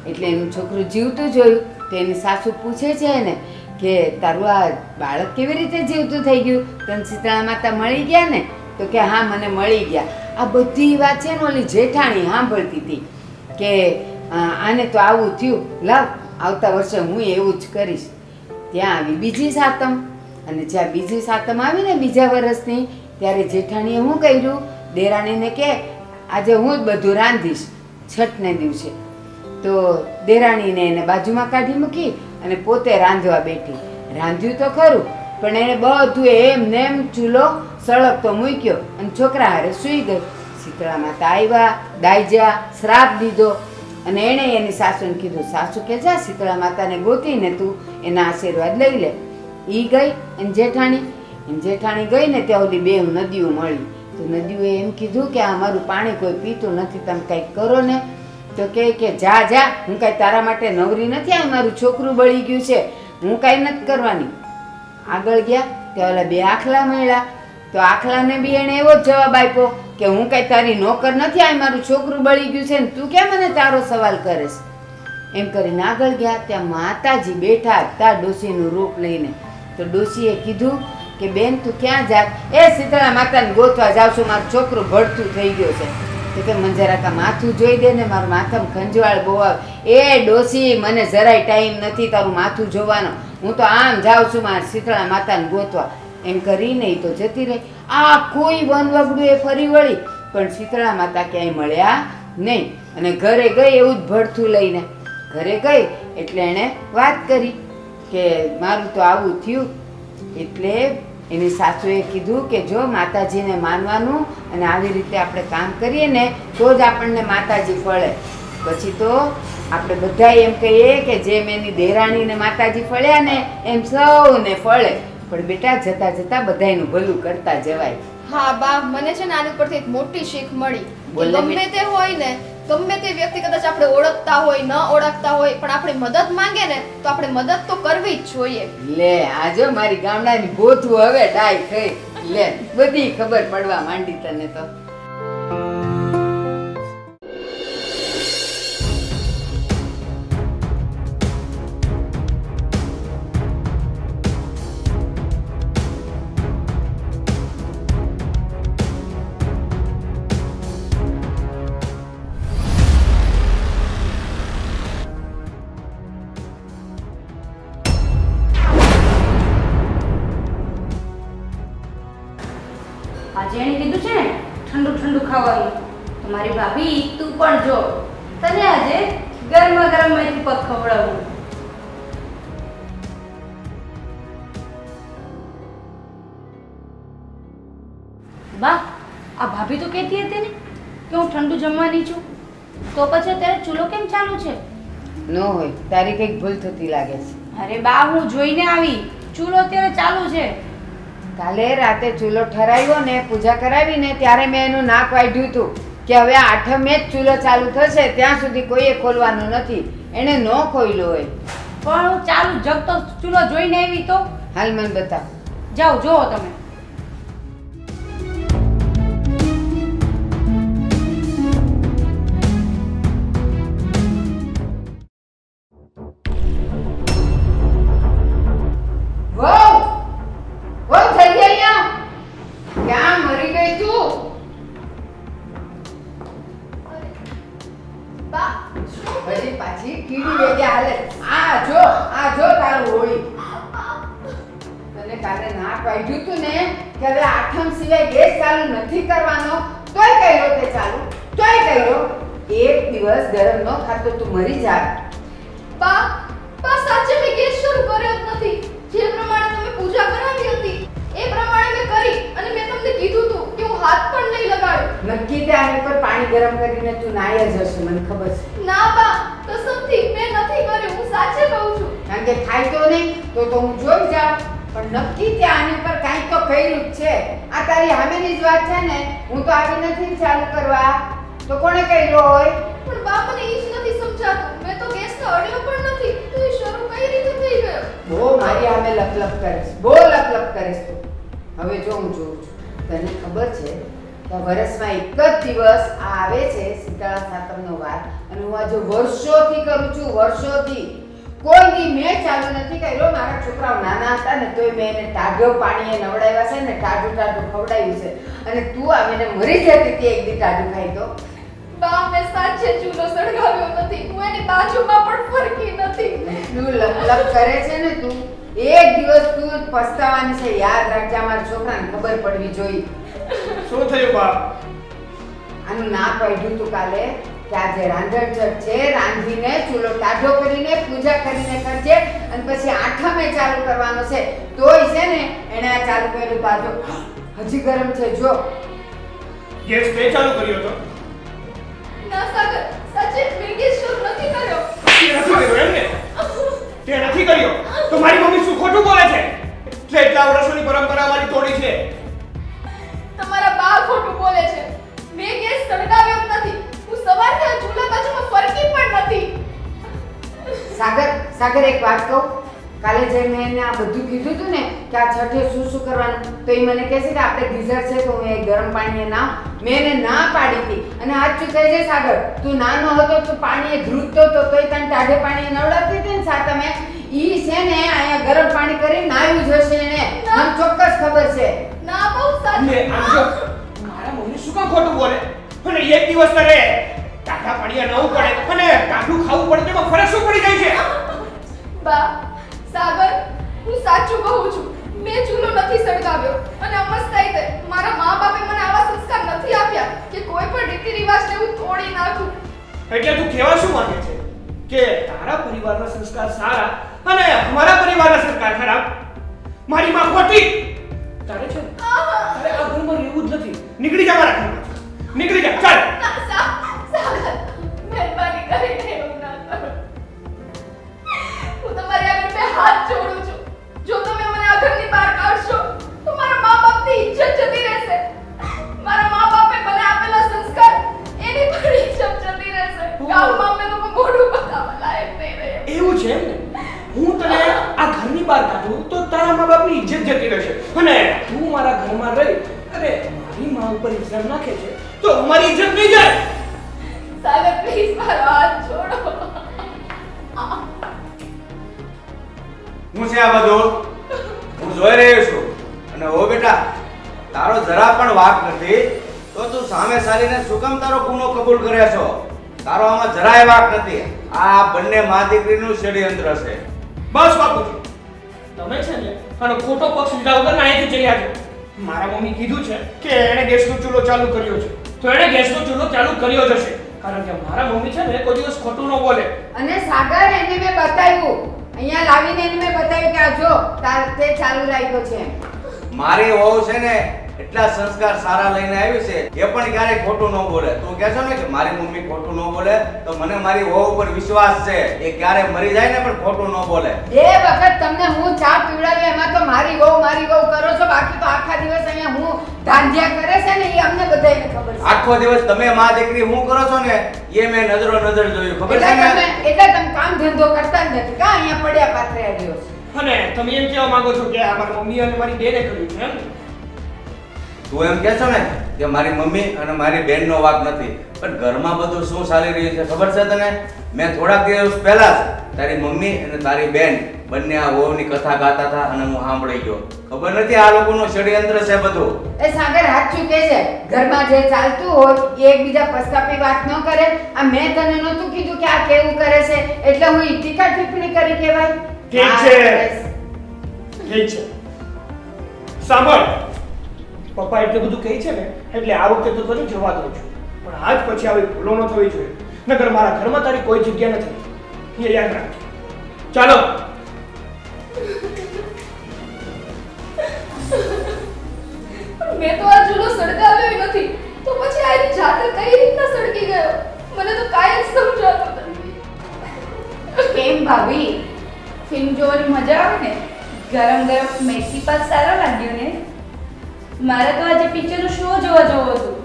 એટલે એનું છોકરું જીવતું જોયું. તો એની સાસુ પૂછે છે એને કે તારું આ બાળક કેવી રીતે જીવતું થઈ ગયું? તને શીતળા માતા મળી ગયા ને? તો કે હા, મને મળી ગયા. આ બધી વાત છે ને ઓલી જેઠાણી સાંભળતી હતી કે આને તો આવું થયું, લાવ આવતા વર્ષે હું એવું જ કરીશ. ત્યાં આવી બીજી સાતમ, અને જ્યાં બીજી સાતમ આવી ને બીજા વર્ષની, ત્યારે જેઠાણીએ શું કર્યું? દેરાણીને કે આજે હું જ બધું રાંધીશ છઠને દિવસે. તો દેરાણીને એને બાજુમાં કાઢી મૂકી અને પોતે રાંધવા બેઠી. રાંધ્યું તો ખરું, પણ એણે બધું એમ નેમ ચૂલો સળગતો મૂક્યો અને છોકરા હારે સૂઈ ગઈ. શીતળા માતા આવ્યા, દાયજા, શ્રાપ દીધો. અને એણે એની સાસુને કીધું, સાસુ કે જા શીતળા માતાને ગોતીને તું એના આશીર્વાદ લઈ લે. એ ગઈ એની જેઠાણી ગઈ ને ત્યાં ઓલી બે નદીઓ મળી. તો નદીઓએ એમ કીધું કે આ મારું પાણી કોઈ પીતું નથી, તમે કંઈક કરો ને. તો કે જા, હું કાંઈ તારા માટે નવરી નથી, આ મારું છોકરું બળી ગયું છે, હું કાંઈ નથી કરવાની. આગળ ગયા ત્યાં ઓલા બે આખલા મળ્યા. તો આખલાને બી એણે એવો જ જવાબ આપ્યો કે હું કાંઈ તારી નોકર નથી, આ મારું છોકરું બળી ગયું છે ને તું કેમ મને તારો સવાલ કરેશ? એમ કરીને આગળ ગયા. ત્યાં માતાજી બેઠા હતા ડોશીનું રૂપ લઈને. તો ડોશીએ કીધું કે બેન તું ક્યાં જાત? એ શીતળા માતાને ગોતવા જાઉં છું, મારું છોકરું ભળતું થઈ ગયું છે. તો કે મને જરાક માથું જોઈ દે ને, મારું માથામાં ખંજવાળ બહુ આવે. એ ડોશી, મને જરાય ટાઈમ નથી તારું માથું જોવાનો, હું તો આમ જાઉં છું મારા શીતળા માતાને ગોતવા. એમ કરીને તો જતી રહી. આ કોઈ વનવગડું એ ફરી વળી, પણ શીતળા માતા ક્યાંય મળ્યા નહીં. અને ઘરે ગઈ એવું જ ભડથું લઈને. ઘરે ગઈ એટલે એણે વાત કરી કે મારું તો આવું થયું. એટલે એની સાસુએ કીધું કે જો માતાજીને માનવાનું અને આવી રીતે આપણે કામ કરીએ ને તો જ આપણને માતાજી ફળે. પછી તો આપણે બધા એમ કહીએ કે જેમ એની દેરાણીને માતાજી ફળ્યા ને એમ સૌને ફળે. પણ બેટા જતા જતા બધાયનું ભલું કરતા જવાય. હા બા, મને છે ને આની પરથી એક મોટી શીખ મળી કે ગમે તે હોય ને, ગમે તે વ્યક્તિ કદાચ આપણે ઓળખતા હોય ન ઓળખતા હોય, પણ આપણી મદદ માંગે ને તો આપણે મદદ તો કરવી જ જોઈએ. લે આજો મારી ગામડાની ગોથું હવે ડાય થઈ. લે બધી ખબર પડવા માંડી તને તો. આજે એને કીધું છે ને ઠંડુ ઠંડુ ખાવાનું, તો મારી ભાભી તું પણ જો, તને આજે ગરમા ગરમ મેથી પગ ખવડાવું. બા, આ ભાભી તો કહેતી હતી ને કે હું ઠંડુ જમવાની છું, તો પછી અત્યારે ચૂલો કેમ ચાલુ છે? ન હોય, તારી કંઈક ભૂલ થતી લાગે છે. અરે બા, હું જોઈને આવી, ચૂલો અત્યારે ચાલુ છે. કાલે રાતે ચૂલો ઠરાવ્યો ને પૂજા કરાવીને ત્યારે મેં એનું નાક વાઢ્યું હતું કે હવે આઠમે જ ચૂલો ચાલુ થશે ત્યાં સુધી કોઈએ ખોલવાનો નથી. એણે ન ખોલ્યો હોય. પણ હું ચાલુ જગતો ચૂલો જોઈને આવી તો હાલ મને બતાવ. જાઓ જોવો તમે. વહુ! વહુ થઈ ગઈ અહીંયા? ક્યાં મરી ગઈ તું? બા હજી પાછી કીડી વેગે હાલે. આ જો તારું હોળી. તને કાલે નાક વાઢ્યું તું ને કે હવે આઠમ સિવાય ગેસ ચાલુ નથી કરવાનો, તોય કર્યો તે ચાલુ, તોય કર્યો. એક દિવસ ગરમ ન ખાતો તું મરી જા. બા સાચે મેં ગેસ શરૂ કર્યો જ નથી. જે પ્રમાણે તમે પૂજા કરાવી હતી એ પ્રમાણે મેં કરી અને મેં તમને કીધું હતું કે હું હાથ પણ નહીં લગાડું. નક્કી તે આની પર પાણી ગરમ કરીને તું નાહ્યા જ હશે, મને ખબર છે. ના બા કસમથી મેં નથી કર્યું. હું સાચે કહું છું. કારણ કે થાય તો નહીં તો હું જોઈ જાઉં, પણ નક્કી તે આની પર કાંઈક તો કર્યું જ છે. આ તારી સામેની જ વાત છે ને. હું તો આવી નથી ચાલુ કરવા, તો કોણે કર્યો હોય? પણ બા મને એ જ નથી સમજાતું. મેં તો ગેસ તો અડ્યો પણ નથી. તો એ શરૂ કઈ રીતે થઈ ગયો? બહુ મારી સામે લપલપ કરે છે, બહુ લપલપ કરે છે તું. હવે જો હું જોઉં છું, તને ખબર છે કે વર્ષમાં એક જ દિવસ આ આવે છે શીતળા સાતમનો વાર, અને હું આજે વર્ષોથી કરું છું, વર્ષોથી. કોઈ દી મેં ચાલુ નથી કર્યો. મારા છોકરાઓ નાના હતા ને તોય મેં એને ટાઢો પાણીએ નવડાવ્યા છે ને ટાઢું ખવડાવ્યું છે, અને તું આવીને મરી જતી હતી એક દી ટાઢું ખાઈ તો. બા મેં સાચે ચૂલો સળગાવ્યો નથી. હું એની બાજુમાં પણ ફરકી નથી. એટલું લપલપ કરે છે ને તું. એક દિવસ તું પસ્તાવાની છે, યાદ રાખજે. મારા છોકરાને ખબર પડવી જોઈએ. શું થયું બાપ? આનું નાક વાઢ્યું તું કાલે કે આજે રાંધણછટ છે, રાંધીને ચૂલો ટાઢો કરીને પૂજા કરીને કરજે, અને પછી આઠમે ચાલુ કરવાનો છે. તોય છે ને એણે આ ચાલુ કર્યું પાછો. હજી ગરમ છે જો. ગેસ તે ચાલુ કર્યો તો? ના સાગર સાચે મેં ગેસ શરૂ નથી કર્યો. તે નથી કર્યો એમ ને? તે નથી કર્યો તો મારી મમ્મી શું ખોટું બોલે છે? એટલા વર્ષોની પરંપરા મારી તોડી છે. તમારા બા ખોટું બોલે છે. મેં ગેસ સળગાવ્યો જ નથી. હું સવારથી આ ચૂલા બાજુમાં ફરકી પણ નથી. સાગર એક વાત કહું. કાલે જે મેં એને આ બધું કીધું હતું ને કે આ છઠે શું કરવાનું, તો એ મને કહે છે કે આપણે ગીઝર છે તો હું એ ગરમ પાણીએ નાવ. મેં એને ના પાડી હતી, અને સાચું કહે છે સાગર, તું નાનો હતો તું પાણીએ ધ્રુજતો હતો તોય તને ટાઢે પાણીએ નવડાવતી હતી ને સાતમે. ઈ છે ને અહીંયા ગરમ પાણી કરીને નાહ્યું જ હશે એને, મને ચોક્કસ ખબર છે. ના બહુ સાચું. ને આમ જો મારા મમ્મી શું કામ ખોટું બોલે? અને એક દિવસ તારે ટાઢા પાણીએ નવું પડે અને ટાઢું ખાવું પડે તેમાં ફરક શું પડી જાય છે? બા સાગર હું સાચું કહું છું. મેં ચૂલો નથી સળગાવ્યો, અને અમસ્તાઈ તે મારા મા બાપે મને આવા સંસ્કાર નથી આપ્યા કે કોઈ પણ રીતિ રિવાજને હું તોડી નાખું. એટલે તું કહેવા શું માંગે છે કે તારા પરિવારના સંસ્કાર સારા અને અમારા પરિવારના સંસ્કાર ખરાબ? મારી માં ખોટી. તારે છે ને, તારે આ ઘરમાં રહેવું જ નથી. નીકળી જા મારા ઘરમાંથી. નીકળી જા ચાલ. ના સાગર મહેરબાની કરીને એવું ના કરો. હું તમારી આગળ બે હાથ જોડું છું. જો તમે મને આ ઘરની બહાર કાઢશો તો મારા મા બાપની ઇજ્જત જતી રહેશે. મારા મા બાપે મને આપેલા સંસ્કાર એની પણ ઇજ્જત જતી રહેશે. ગામમાં અમે લોકો મોઢું બતાવવા લાયક નહીં રહે. એવું છે એમ ને? હું તને આ ઘરની બહાર કાઢું તો તારા મા બાપની ઇજ્જત જતી રહેશે, અને તું મારા ઘરમાં રહી અને મારી માં ઉપર ઇલ્ઝામ નાખે છે તો અમારી ઇજ્જત નહીં જાય. સાગર પ્લીઝ મારો હાથ છોડો. હું છે આ બધું? હું જોઈ રહ્યો છું. અને ઓ બેટા, તારો જરા પણ વાક નથી તો તું સામે સાલીને શું કામ તારો ગુનો કબૂલ કરે છો? તારો આમાં જરાય વાક નથી. આ બંને મા દીકરીનું ષડયંત્ર છે. બસ બાપુજી, તમે છે ને આનો ખોટો પક્ષ લીધા વગર અહીંથી જઈ આવજો. મારા મમ્મી કીધું છે કે એણે ગેસનો ચૂલો ચાલુ કર્યો છે, તો એણે ગેસનો ચૂલો ચાલુ કર્યો જ હશે. કારણ કે મારા મમ્મી છે ને કોઈ દિવસ ખોટું ન બોલે. અને સાગર એને મેં બતાવ્યું, અહીંયા લાવીને એને મેં બતાવ્યું કે આ જો તે ચાલુ રાખ્યો છે. મારી વહુ છે ને એટલા સંસ્કાર સારા લઈને આવી છે એ પણ ક્યારેય ખોટું ન બોલે. તું કહે છો ને કે મારી મમ્મી ખોટું ન બોલે, તો મને મારી વહુ ઉપર વિશ્વાસ છે. એ ક્યારે મરી જાય ને પણ ખોટું ન બોલે. એ વખત તમને હું ચા પીવડાવી એમાં તો મારી વહુ કરો છો, બાકી તો આખા દિવસ અહીંયા હું ધાંધિયા કરે છે ને એ અમને બધાને ખબર છે. આખો દિવસ તમે માં દીકરી હું કરો છો ને એ મેં નજરો નજર જોયું, ખબર છે ને? એટલે તમે કામ ધંધો કરતા જ નથી કા અહીંયા પડ્યા પાથરે આવ્યો છે. અને તમે એમ કહેવા માંગો છો કે આ મારી મમ્મી અને મારી બેને કર્યું છે એમ? તું એમ કહે છો ને કે મારી મમ્મી અને મારી બેનનો વાંક નથી, પણ ઘરમાં બધું શું ચાલી રહ્યું છે ખબર છે તને? મેં થોડાક દિવસ પહેલા જ તારી મમ્મી અને તારી બેન બંને આ વહુની કથા ગાતા હતા અને હું સાંભળી ગયો. ખબર નથી આ લોકોનું ષડયંત્ર છે બધું. એ સાગર સાચું કહે છે, ઘરમાં જે ચાલતું હોય એ એકબીજા પસ્તાપી વાત ન કરે. આ મેં તને નહોતું કીધું કે આ કેવું કરે છે એટલે હું ઈ ટીકા ટિપ્પણી કરી કહેવાય. ઠીક છે. ઠીક છે, સાંભળ. પપ્પા એટલું બધું કહે છે ને એટલે આ વખતે તો તને જવા દઉં છું, પણ આજ પછી આવી ભૂલો ન થવી જોઈએ. નકર મારા ઘરમાં તારી કોઈ જગ્યા નથી, એ યાદ રાખજો. ચાલો. મેં તો આ ચૂલો સળગાવ્યો નથી, તો પછી આ એની જાતે કઈ રીતના સળગી ગયો? મને તો કાંઈ જ સમજાતું નથી. કેમ ભાભી, ફિલ્મ જોવાની મજા આવે ને? ગરમ ગરમ મેથી પાક સારો લાગ્યો ને? મારે તો આજે પિક્ચરનો શો જોવા જવું હતું,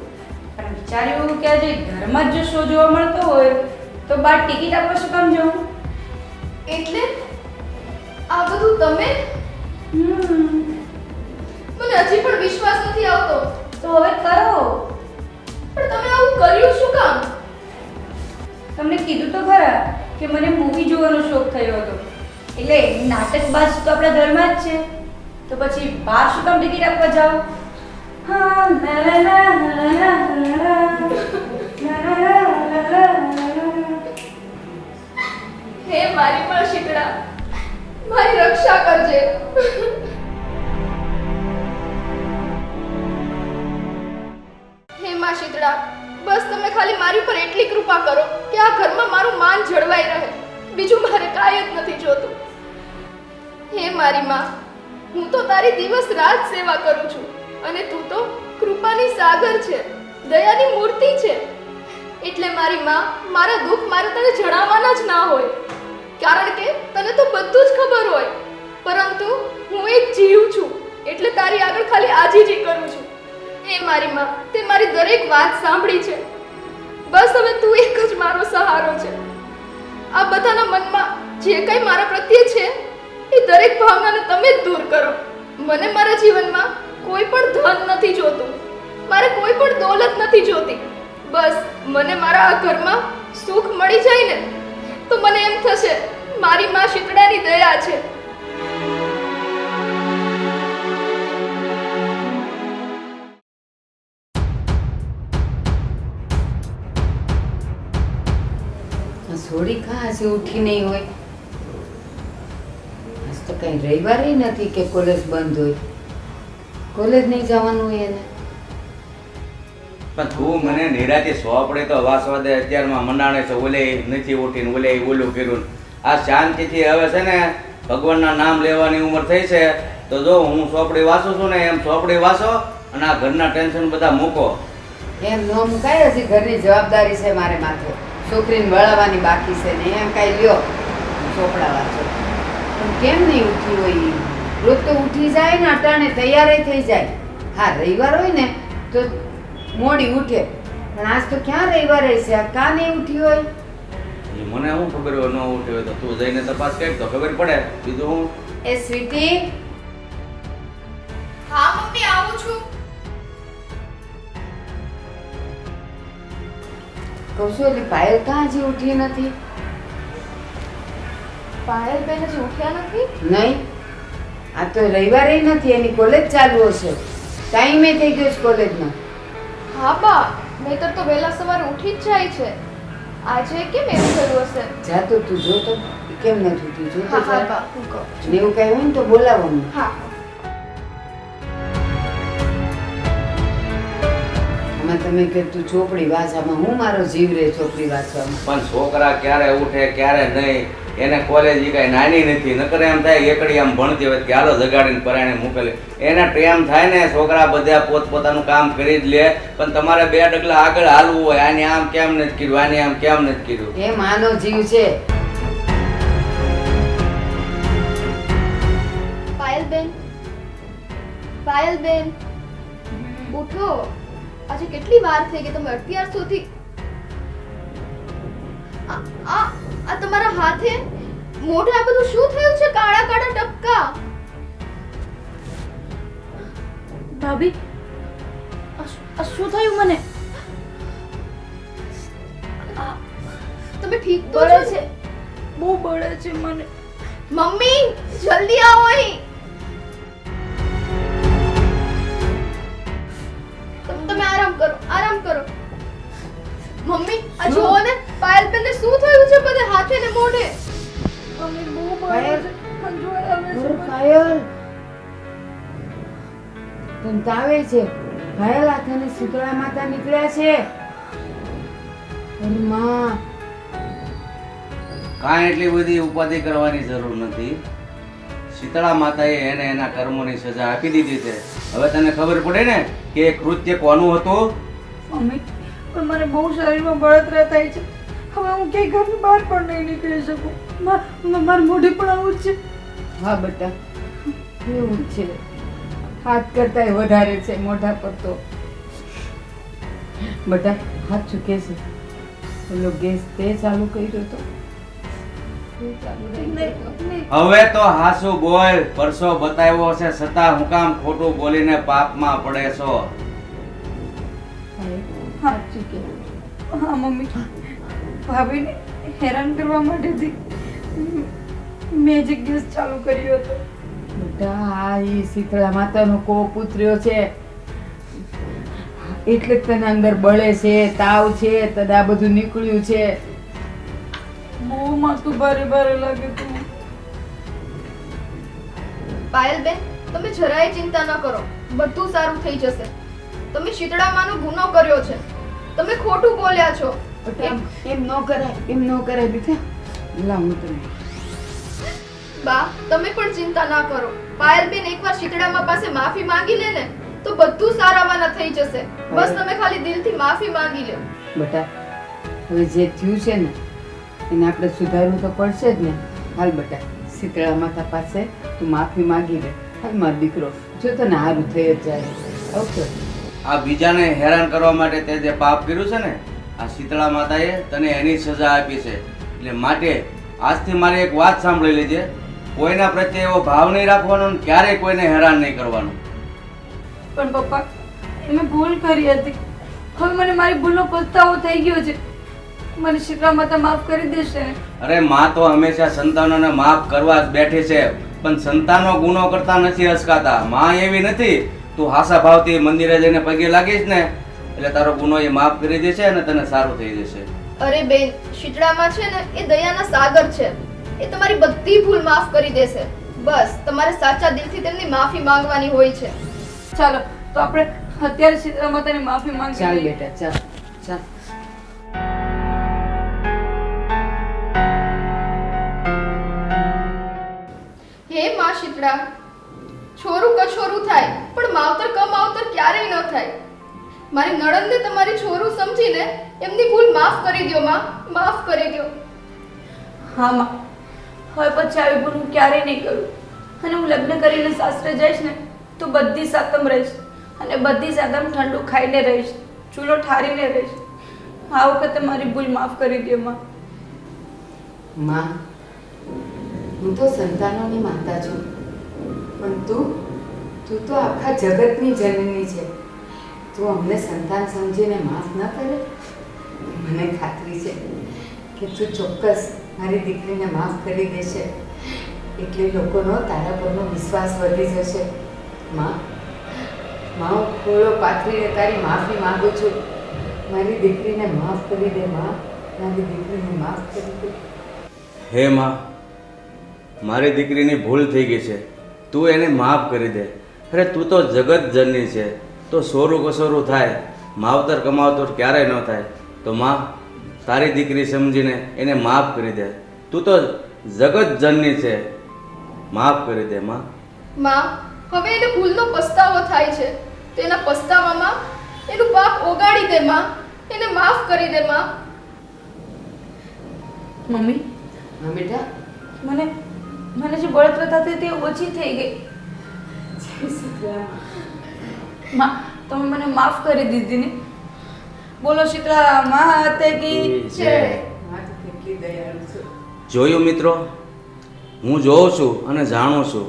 પણ વિચાર્યું કે આજે ઘરમાં જ જો શો જોવા મળતો હોય તો બાર ટિકિટ આપવા શું કામ જવું? એટલે આ બધું તમે? મને હજી પણ વિશ્વાસ નથી આવતો. તો હવે કરો. પણ તમે આવું કર્યું શું કામ? તમને કીધું તો ખરા કે મને મૂવી જોવાનો શોખ થયો હતો, એટલે નાટકબાજ તો આપણા ઘરમાં જ છે, તો પછી બહાર શું કામ ટિકિટ આપવા જાઓ? હા લા લા લા લા લા લા લા લા. હે મારી પણ શીકડા, મારી રક્ષા કરજે. હે માં શીતળા, બસ તમે ખાલી મારી પર એટલી કૃપા કરો કે આ ઘરમાં મારું માન જળવાઈ રહે. બીજું મારે કાંઈ જ નથી જોતું. હે મારી માં, હું તો તારી દિવસ રાત સેવા કરું છું અને તું તો કૃપાની સાગર છે, દયાની મૂર્તિ છે. એટલે મારી માં, મારા દુઃખ મારે તને જણાવવાના જ ના હોય, કારણ કે તને તો બધું જ ખબર હોય. પરંતુ હું એક જીવ છું એટલે તારી આગળ ખાલી આજીજી કરું છું. એ મારી માં, તે મારી દરેક વાત સાંભળી છે. બસ હવે તું એક જ મારો સહારો છે. આ બધાના મનમાં જે કંઈ મારા પ્રત્યે છે એ દરેક ભાવનાને તમે જ દૂર કરો. મને મારા જીવનમાં કોઈ પણ ધન નથી જોતું, મારે કોઈ પણ દોલત નથી જોતી. બસ મને મારા આ ઘરમાં સુખ મળી જાય ને તો મને એમ થશે મારી માં શીતળાની દયા છે. થોડી કાં હજી ઉઠી નહીં હોય? આજ તો કઈ રવિવારે નથી કે કોલેજ બંધ હોય. કોલેજ નહીં જવાનું હોય એને? પણ તું મને નિરાતે સોપડે તો વાસવા દે. અત્યારમાં મંડાણે છે, ઓલે નથી ઉઠીને ઓલે ઓલું કર્યું. આ શાંતિથી હવે છે ને ભગવાનના નામ લેવાની ઉંમર થઈ છે, તો જો હું સોપડી વાંચું છું ને એમ સોપડી વાંચો અને આ ઘરના ટેન્શન બધા મૂકો. એમ ન મુકાય, હજી ઘરની જવાબદારી છે મારે માથે. છોકરીને વળાવવાની બાકી છે ને એમ કાંઈ લ્યો ચોપડા વાંચો. પણ કેમ નહીં ઉઠી હોય ઈ? રોજ તો ઉઠી જાય ને અટાણે તૈયાર થઈ જાય. હા રવિવાર હોય ને તો મોડી ઉઠે, પણ આજ તો ક્યાં રવિવારે છે? આ કાં નહીં ઉઠી હોય? એ મને શું ખબર હોય ન ઉઠી હોય તો તું જઈને તપાસ કર તો ખબર પડે. બીજું હું એ સ્વીટી, હા મમ્મી, આવું છું. કહું છું એટલે પાયલ કાં હજી ઉઠી નથી? પાયલ બેન હજી ઉઠ્યા નથી? નહીં, આ તો રવિવારે નથી, એની કોલેજ ચાલુ હશે. ટાઈમે થઈ ગયો છે કોલેજનો. હા બા, નહીતર તો વહેલા સવારે ઉઠી જ જાય છે. આજે કેમ એવું થયું હશે? જા તો તું જો તો કેમ નથી ઉઠી, જો તો હા હા જા. બા, હું કહું છું. ને એવું કઈ હોય ને તો બોલાવવાનું. હા. આમાં તમે કે તું ચોપડી વાંચવામાં હું મારો જીવ રે ચોપડી વાંચવામાં. પણ છોકરા ક્યારે ઉઠે ક્યારે નહીં એને કોલેજ એ કાંઈ નાની નથી, નકર એમ થાય કે એકડી આમ ભણતી હોય કે હાલો જગાડીને પરાણે મોકલે. એને ટેમ થાય ને છોકરા બધા પોતપોતાનું કામ કરી જ લે, પણ તમારે 2 ડગલા આગળ હાલવું હોય. આને આમ કેમ નથી કર્યું, આને આમ કેમ નથી કર્યું. એ માનો જીવ છે. પાયલબેન, પાયલબેન, ઉઠો. આજે કેટલી વાર થઈ ગઈ, તમે અત્યાર સુધી આ તમારા હાથે મોઢે આ બધું શું થયું છે? કાળા કાળા ટપકા. ભાભી આ શું થયું મને? તમે ઠીક તો બળે છો? છે, બહુ બળે છે મને. મમ્મી જલ્દી આવો અહીં. તમે આરામ કરો, આરામ કરો. મમ્મી આ જુઓ ને, પાયલબેનને શું થયું છે બધે હાથે ને મોઢે? મમ્મી બહુ બળે છે, ખંજવાળ આવે છે ઓર મને. પાયલ, તને તાવે છે? પાયલ, આ તને શીતળા માતા નીકળ્યા છે. અરે માં, કાંઈ એટલી બધી ઉપાધિ કરવાની જરૂર નથી. શીતળા માતાએ એને એના કર્મોની સજા આપી દીધી છે. હવે તને ખબર પડે ને કે એ કૃત્ય કોનું હતું. મમ્મી પણ મને બહુ શરીરમાં બળતરા થાય છે. હવે હું ક્યાંય ઘરની બહાર પણ નહીં નીકળી શકું. મારું મોઢે પણ આવું જ છે. હા બેટા, એવું જ છે. હાથ કરતાંય વધારે છે મોઢા પર તો. બેટા હાથ ચૂકે છે. ઓલો ગેસ તે ચાલુ કર્યો તો તે ચાલુ રહી ગયો તો. હવે તો હાસુ બોલ. પરસો બતાવ્યો છે છતાં હું કામ ખોટું બોલીને પાપમાં પડે છો? હાથ ચૂકે. હા મમ્મી, ભાભીને હેરાન કરવા માટેથી મેજિક ગેસ ચાલુ કર્યો હતો. બેટા આ ઈ શીતળા માતાનો કોપ ઉતર્યો છે એટલે જ તને અંદર બળે છે, તાવ છે, તને આ બધું નીકળ્યું છે. બહુ માથું ભારે ભારે લાગે તું. પાયલબેન તમે જરાય ચિંતા ન કરો, બધું સારું થઈ જશે. તમે શીતળામાનો ગુનો કર્યો છે, તમે ખોટું બોલ્યા છો. બેટા એમ ન કરાય, એમ ન કરાય બેટા. લાવ હું તને. બા તમે પણ ચિંતા ના કરો. પાયલબેન એકવાર શીતળામા પાસે માફી માંગી લે ને તો બધું સારાવાના થઈ જશે. બસ તમે ખાલી દિલથી માફી માંગી લો. બેટા હવે જે થયું છે ને એને આપણે સુધારવું તો પડશે જ ને. હાલ બેટા શીતળા માતા પાસે તું માફી માંગી લે. હાલ મારો દીકરો, જો તને સારું થઈ જ જાય. ઓકે. આ બીજાને હેરાન કરવા માટે તે જે પાપ કર્યું છે ને, આ શીતળા માતાએ તને એની સજા આપી છે. એટલે માટે આજથી મારી એક વાત સાંભળી લેજે. કોઈના પ્રત્યે એવો ભાવ નહીં રાખવાનો અને ક્યારેય કોઈને હેરાન નહીં કરવાનું. પણ પપ્પા મેં ભૂલ કરી હતી. હવે મને મારી ભૂલનો પસ્તાવો થઈ ગયો છે. મને શીતળા માતા માફ કરી દેશે ને? અરે માં તો હંમેશા સંતાનોને માફ કરવા જ બેઠી છે, પણ સંતાનો ગુનો કરતા નથી અચકાતા. માં એવી નથી. તું હાસા ભાવથી મંદિરે જઈને પગે લાગીશ ને એટલે તારો ગુનો એ માફ કરી દેશે અને તને સારું થઈ જશે. અરે બેન, શીતળામાં છે ને એ દયાના સાગર છે. એ તમારી બધી ભૂલ માફ કરી દેશે. બસ તમારે સાચા દિલથી તેમની માફી માંગવાની હોય છે. ચાલો તો આપણે અત્યારે શીતળા માતાની માફી માંગી ચાલ લઈએ. બેટા ચાલ ચાલ. હે માં શીતળા, છોરું કછોરું થાય પણ માવતર કમાવતર ક્યારેય ન થાય. મારી નણંદને તમારી છોરું સમજીને એમની ભૂલ માફ કરી દ્યો માં, માફ કરી દ્યો. હા માં, હવે પછી આવી ભૂલ હું ક્યારેય નહીં કરું. અને હું લગ્ન કરીને સાસરે જઈશ ને તો બધી સાતમ રહીશ અને બધી સાતમ ઠંડુ ખાઈને રહીશ, ચૂલો ઠારીને રહીશ. આ વખતે મારી ભૂલ માફ કરી દે માં. માં, હું તો સંતાનોની માતા છું, પણ તું તો આખા જગતની જનની છે. તું અમને સંતાન સમજીને માફ ન કરે? મને ખાતરી છે કે તું ચોક્કસ મારી દીકરીને માફ કરી દેશે. એટલે લોકોનો તારા પરનો વિશ્વાસ વધી જશે. માં, હું ખોળો પાથરીને તારી માફી માંગુ છું. મારી દીકરીને માફ કરી દે માં, મારી દીકરીને માફ કરી દે. હે માં, મારી દીકરીની ભૂલ થઈ ગઈ છે, તું એને માફ કરી દે. અરે તું તો જગત જનની છે, તો સોરું કસોરું થાય, માવતર કમાવતર ક્યારેય ન થાય. તો માં, તારી દીકરી સમજીને એને માફ કરી દે. તું તો જગત જનની છે, માફ કરી દે માં. માં, હવે એને ભૂલનો પસ્તાવો થાય છે. તેના પસ્તાવામાં એનું પાપ ઓગાળી દે માં. એને માફ કરી દે માં. મમ્મી, હા બેટા. મને જે બળતરા થતી તે ઓછી થઈ ગઈ. માં, તમે મને માફ કરી દીધી ને. બોલો શીતળા માતા કી જય. હા તો કેટલી દયાળુ છો. જોયું મિત્રો, હું જોઉં છું અને જાણું છું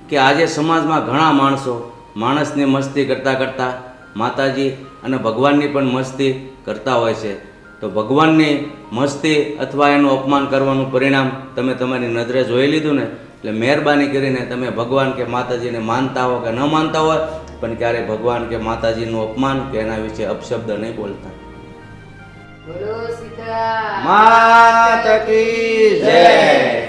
કે આજે સમાજમાં ઘણા માણસો માણસની મસ્તી કરતાં કરતાં માતાજી અને ભગવાનની પણ મસ્તી કરતા હોય છે. તો ભગવાનની મસ્તી અથવા એનું અપમાન કરવાનું પરિણામ તમે તમારી નજરે જોઈ લીધું ને, એટલે મહેરબાની કરીને તમે ભગવાન કે માતાજીને માનતા હો કે ન માનતા હોય, પણ ક્યારે ભગવાન કે માતાજીનું અપમાન કે એના વિશે અપશબ્દ નહીં બોલતા. બોલો સીતા માતા કી જય.